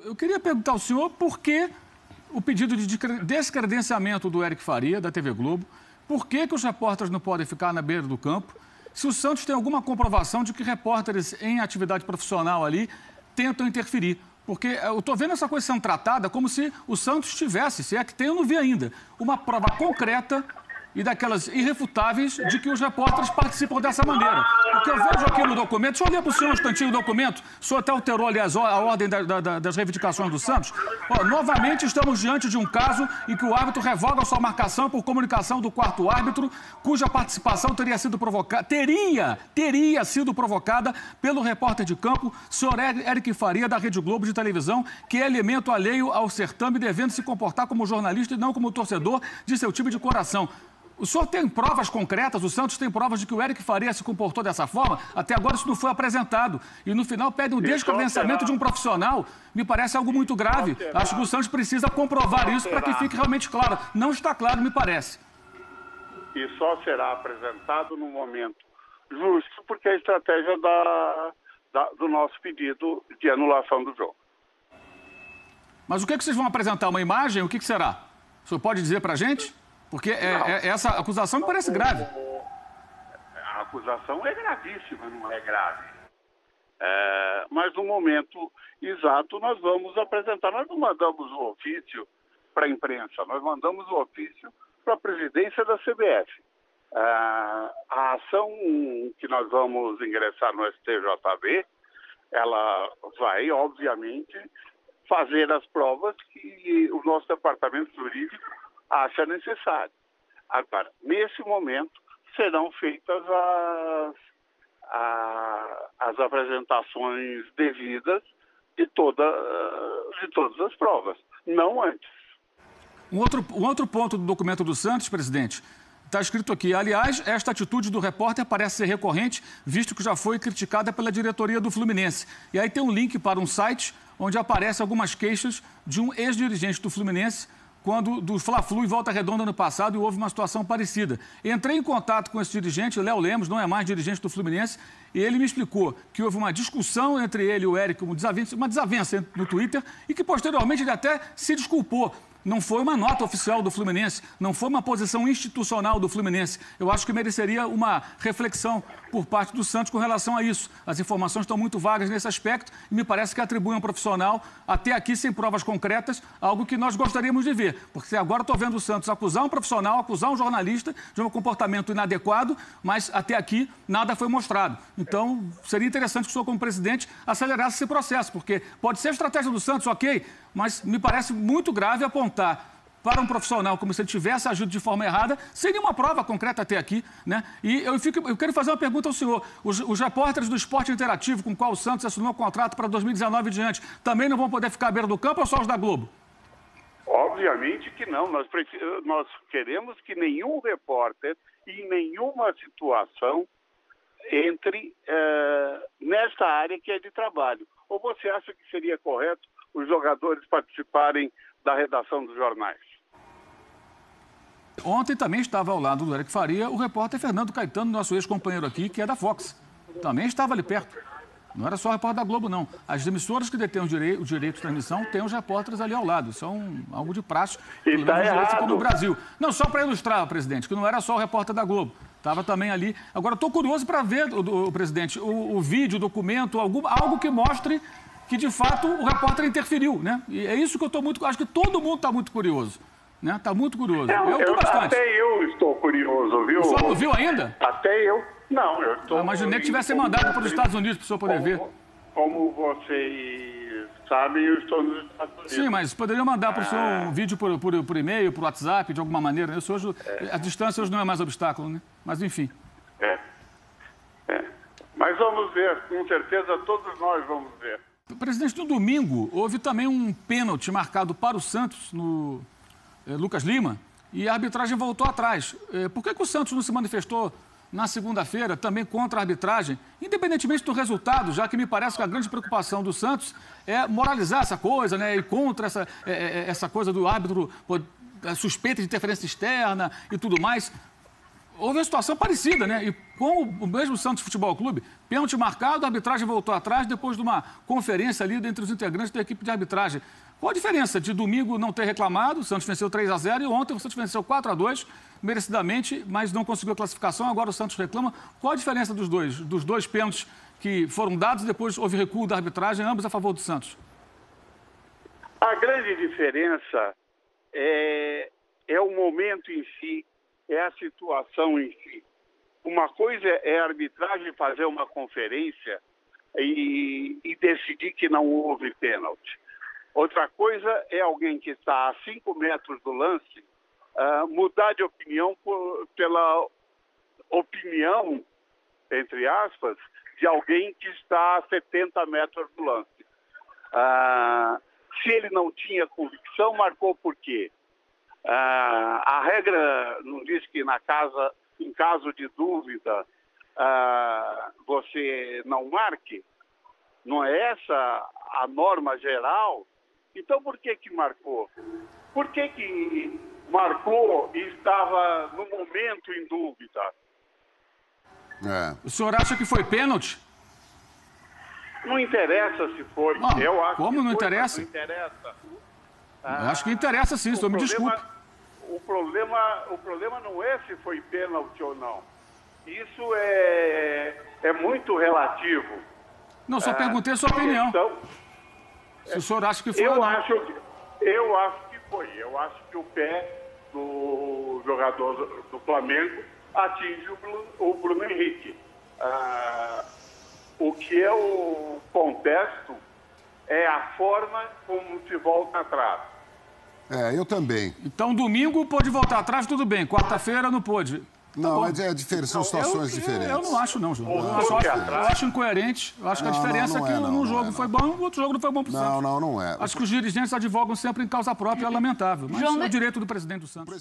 eu queria perguntar ao senhor por que o pedido de descredenciamento do Eric Faria, da TV Globo, por que os repórteres não podem ficar na beira do campo, se o Santos tem alguma comprovação de que repórteres em atividade profissional ali tentam interferir. Porque eu estou vendo essa coisa sendo tratada como se o Santos tivesse, se é que tem, eu não vi ainda, uma prova concreta e daquelas irrefutáveis de que os repórteres participam dessa maneira. Porque eu vejo aqui no documento, deixa eu ler para o senhor um instantinho o documento, o senhor até alterou, aliás, a ordem das reivindicações do Santos. Ó, novamente estamos diante de um caso em que o árbitro revoga sua marcação por comunicação do quarto árbitro, cuja participação teria sido provocada, teria sido provocada pelo repórter de campo, senhor Eric Faria, da Rede Globo de televisão, que é elemento alheio ao certame, devendo se comportar como jornalista e não como torcedor de seu time de coração. O senhor tem provas concretas, o Santos tem provas de que o Eric Faria se comportou dessa forma? Até agora isso não foi apresentado. E no final pede um descredenciamento de um profissional. Me parece algo muito grave. Acho que o Santos precisa comprovar isso para que fique realmente claro. Não está claro, me parece. E só será apresentado no momento justo, porque é a estratégia do nosso pedido de anulação do jogo. Mas o que vocês vão apresentar? Uma imagem? O que será? O senhor pode dizer para a gente? Porque essa acusação me parece grave. A acusação é gravíssima, não é grave. Mas no momento exato nós vamos apresentar. Nós não mandamos o ofício para a imprensa, nós mandamos o ofício para a presidência da CBF. A ação que nós vamos ingressar no STJB, ela vai, obviamente, fazer as provas que o nosso departamento jurídico acha necessário. Agora, nesse momento, serão feitas as apresentações devidas de todas as provas, não antes. Um outro ponto do documento do Santos, presidente, está escrito aqui: aliás, esta atitude do repórter parece ser recorrente, visto que já foi criticada pela diretoria do Fluminense. E aí tem um link para um site onde aparecem algumas queixas de um ex-dirigente do Fluminense, quando do Fla-Flu e Volta Redonda no passado, e houve uma situação parecida. Entrei em contato com esse dirigente, Léo Lemos, não é mais dirigente do Fluminense, e ele me explicou que houve uma discussão entre ele e o Eric, uma desavença no Twitter, e que posteriormente ele até se desculpou. Não foi uma nota oficial do Fluminense, não foi uma posição institucional do Fluminense. Eu acho que mereceria uma reflexão por parte do Santos com relação a isso. As informações estão muito vagas nesse aspecto e me parece que atribuem a um profissional, até aqui sem provas concretas, algo que nós gostaríamos de ver. Porque agora estou vendo o Santos acusar um profissional, acusar um jornalista de um comportamento inadequado, mas até aqui nada foi mostrado. Então, seria interessante que o senhor, como presidente, acelerasse esse processo, porque pode ser a estratégia do Santos, ok, mas me parece muito grave apontar para um profissional como se ele tivesse agido de forma errada, sem nenhuma prova concreta até aqui, né? E eu quero fazer uma pergunta ao senhor. Os repórteres do Esporte Interativo, com o qual o Santos assinou um contrato para 2019 e diante, também não vão poder ficar à beira do campo ou só os da Globo? Obviamente que não. Nós queremos que nenhum repórter, em nenhuma situação, entre nesta área que é de trabalho. Ou você acha que seria correto os jogadores participarem da redação dos jornais? Ontem também estava ao lado do Eric Faria o repórter Fernando Caetano, nosso ex-companheiro aqui, que é da Fox. Também estava ali perto. Não era só o repórter da Globo, não. As emissoras que detêm o direito de transmissão têm os repórteres ali ao lado. Isso é algo de praxe, pelo menos aqui no Brasil. Não, só para ilustrar, presidente, que não era só o repórter da Globo. Estava também ali. Agora, estou curioso para ver, presidente, o vídeo, o documento, algo que mostre que, de fato, o repórter interferiu, né? E é isso que eu estou muito... Acho que todo mundo está muito curioso, né? Está muito curioso. Eu estou bastante. Até eu estou curioso, viu? O senhor não viu ainda? Até eu. Não, eu estou... Eu imaginei que tivesse mandado para os Estados Unidos para o senhor poder ver. Como vocês sabem, eu estou nos Estados Unidos. Sim, mas poderia mandar para o senhor um vídeo por e-mail, por WhatsApp, de alguma maneira. Né? Hoje, a distância hoje não é mais obstáculo, né? Mas, enfim. Mas vamos ver. Com certeza, todos nós vamos ver. Presidente, no domingo, houve também um pênalti marcado para o Santos, no Lucas Lima, e a arbitragem voltou atrás. Por que o Santos não se manifestou na segunda-feira também contra a arbitragem, independentemente do resultado, já que me parece que a grande preocupação do Santos é moralizar essa coisa, né, e contra essa coisa do árbitro, a suspeita de interferência externa e tudo mais? houve uma situação parecida, né? E com o mesmo Santos Futebol Clube, pênalti marcado, a arbitragem voltou atrás depois de uma conferência ali entre os integrantes da equipe de arbitragem. Qual a diferença de domingo não ter reclamado, o Santos venceu 3-0 e ontem o Santos venceu 4-2, merecidamente, mas não conseguiu a classificação, agora o Santos reclama. Qual a diferença dos dois pênaltis que foram dados e depois houve recuo da arbitragem, ambos a favor do Santos? A grande diferença é o momento em si, é a situação em si. Uma coisa é a arbitragem fazer uma conferência e decidir que não houve pênalti. Outra coisa é alguém que está a 5 metros do lance mudar de opinião pela opinião, entre aspas, de alguém que está a 70 metros do lance. Se ele não tinha convicção, marcou por quê? A regra não diz que em caso de dúvida, você não marque? Não é essa a norma geral? Então, por que marcou? Por que marcou e estava no momento em dúvida? O senhor acha que foi pênalti? Não interessa se foi. Não, eu acho como que não foi, interessa? Não interessa. Eu acho que interessa sim, senhor me desculpe. O problema não é se foi pênalti ou não. Isso é muito relativo. Não, só perguntei a sua opinião. Então, se o senhor acha que foi eu ou não. acho que foi. Eu acho que o pé do jogador do Flamengo atinge o Bruno Henrique. O que eu contesto é a forma como se volta atrás. Eu também. Então, domingo pôde voltar atrás, tudo bem. Quarta-feira não pôde. Não, mas são situações diferentes. Eu não acho, não, João. Eu acho incoerente. Eu acho que a diferença é que num jogo foi bom, no outro jogo não foi bom para o Santos. Não é. Acho que os dirigentes advogam sempre em causa própria, é lamentável. Mas é o direito do presidente do Santos.